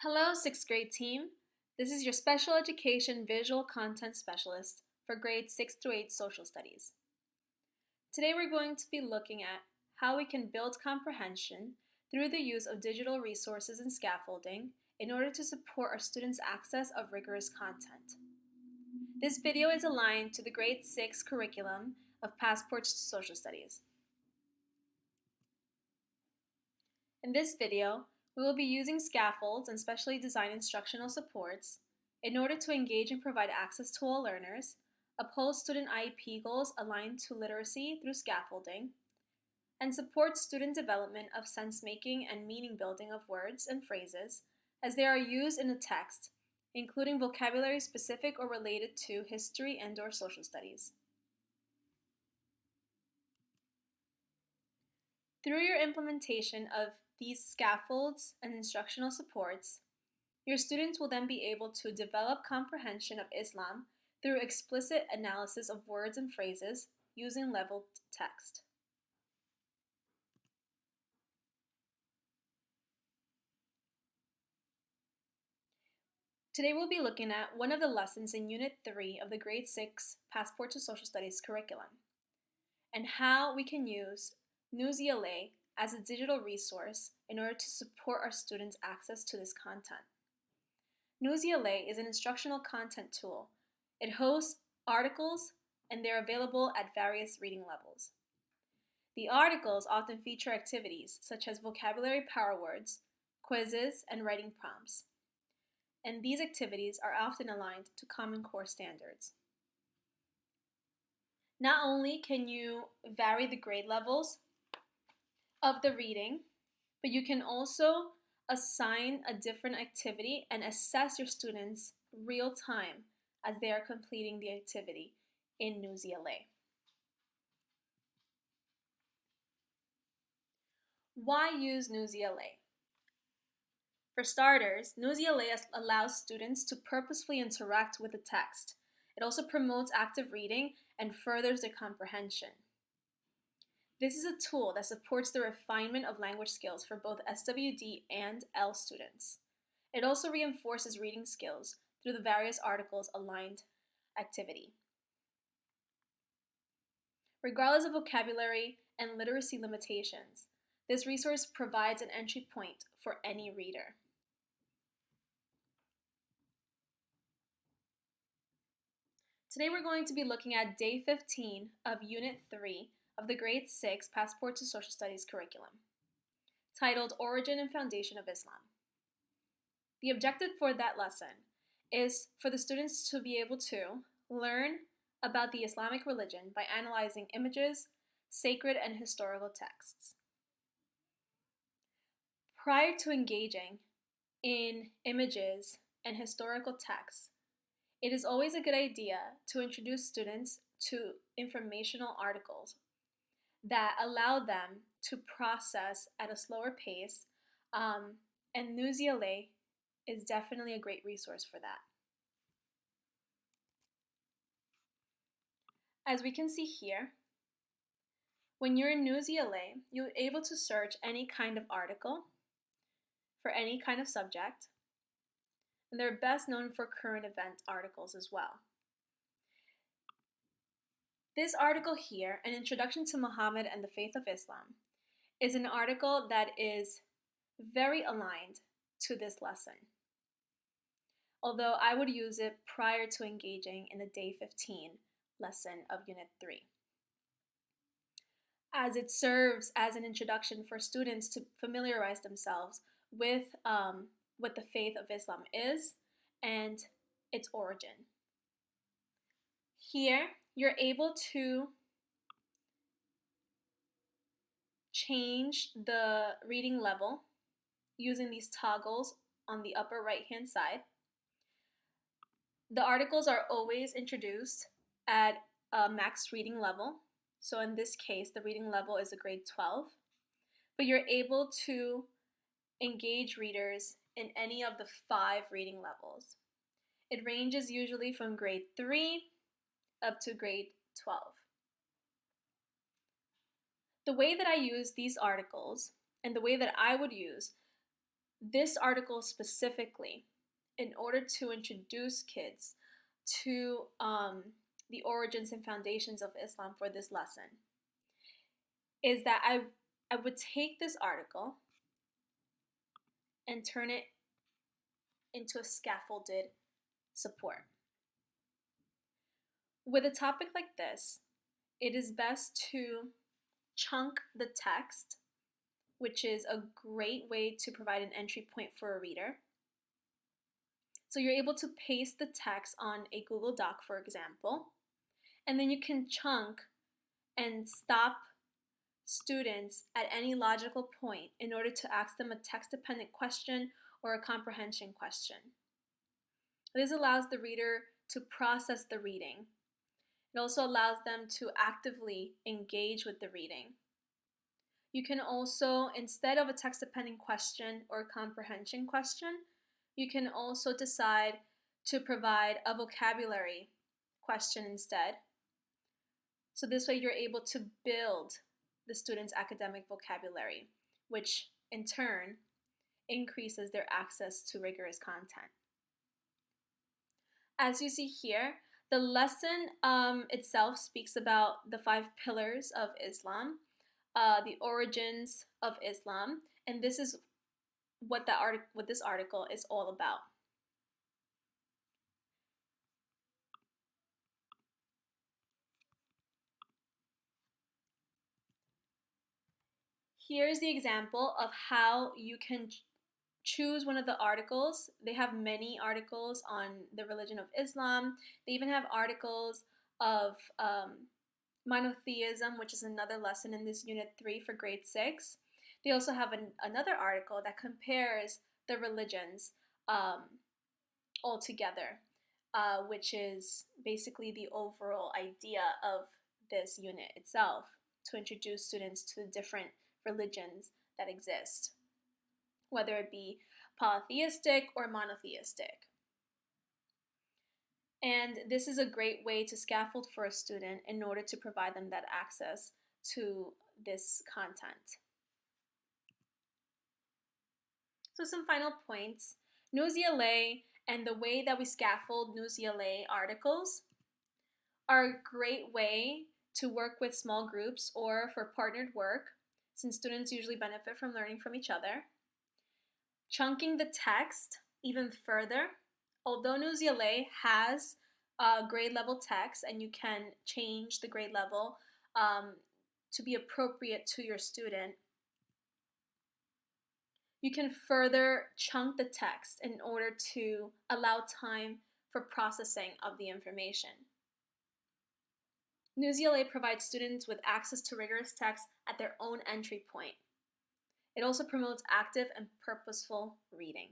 Hello, 6th grade team. This is your special education visual content specialist for grades 6 through 8 social studies. Today we're going to be looking at how we can build comprehension through the use of digital resources and scaffolding in order to support our students' access of rigorous content. This video is aligned to the grade 6 curriculum of Passports to Social Studies. In this video, we will be using scaffolds and specially designed instructional supports in order to engage and provide access to all learners, uphold student IEP goals aligned to literacy through scaffolding, and support student development of sense-making and meaning building of words and phrases as they are used in a text, including vocabulary specific or related to history and/or social studies. Through your implementation of these scaffolds and instructional supports, your students will then be able to develop comprehension of Islam through explicit analysis of words and phrases using leveled text. Today we'll be looking at one of the lessons in Unit 3 of the Grade 6 Passport to Social Studies curriculum, and how we can use Newsela as a digital resource in order to support our students' access to this content. Newsela is an instructional content tool. It hosts articles and they're available at various reading levels. The articles often feature activities such as vocabulary power words, quizzes, and writing prompts. And these activities are often aligned to Common Core standards. Not only can you vary the grade levels of the reading, but you can also assign a different activity and assess your students real time as they are completing the activity in Newsela. Why use Newsela? For starters, Newsela allows students to purposefully interact with the text. It also promotes active reading and furthers their comprehension. This is a tool that supports the refinement of language skills for both SWD and L students. It also reinforces reading skills through the various articles aligned activity. Regardless of vocabulary and literacy limitations, this resource provides an entry point for any reader. Today we're going to be looking at Day 15 of Unit 3 of the Grade 6 Passport to Social Studies curriculum, titled Origin and Foundation of Islam. The objective for that lesson is for the students to be able to learn about the Islamic religion by analyzing images, sacred and historical texts. Prior to engaging in images and historical texts, it is always a good idea to introduce students to informational articles that allow them to process at a slower pace, and Newsela is definitely a great resource for that. As we can see here, when you're in Newsela, you're able to search any kind of article for any kind of subject, and they're best known for current event articles as well. This article here, An Introduction to Muhammad and the Faith of Islam, is an article that is very aligned to this lesson, although I would use it prior to engaging in the Day 15 lesson of Unit 3, as it serves as an introduction for students to familiarize themselves with what the faith of Islam is and its origin. Here, you're able to change the reading level using these toggles on the upper right-hand side. The articles are always introduced at a max reading level. So in this case, the reading level is a grade 12, but you're able to engage readers in any of the 5 reading levels. It ranges usually from grade 3 up to grade 12. The way that I use these articles and the way that I would use this article specifically, in order to introduce kids to the origins and foundations of Islam for this lesson, is that I would take this article and turn it into a scaffolded support. With a topic like this, it is best to chunk the text, which is a great way to provide an entry point for a reader. So you're able to paste the text on a Google Doc, for example, and then you can chunk and stop students at any logical point in order to ask them a text-dependent question or a comprehension question. This allows the reader to process the reading. It also allows them to actively engage with the reading. You can also, instead of a text-dependent question or a comprehension question, you can also decide to provide a vocabulary question instead. So this way you're able to build the student's academic vocabulary, which in turn increases their access to rigorous content. As you see here, the lesson itself speaks about the 5 pillars of Islam, the origins of Islam, and this is what this article is all about. Here's the example of how you can choose one of the articles. They have many articles on the religion of Islam. They even have articles of monotheism, which is another lesson in this Unit 3 for grade 6. They also have another article that compares the religions all together, which is basically the overall idea of this unit itself, to introduce students to the different religions that exist, whether it be polytheistic or monotheistic. And this is a great way to scaffold for a student in order to provide them that access to this content. So some final points. News-ELA and the way that we scaffold News-ELA articles are a great way to work with small groups or for partnered work, since students usually benefit from learning from each other. Chunking the text even further. Although News-ELA has grade level text and you can change the grade level to be appropriate to your student, you can further chunk the text in order to allow time for processing of the information. News-ELA provides students with access to rigorous text at their own entry point. It also promotes active and purposeful reading.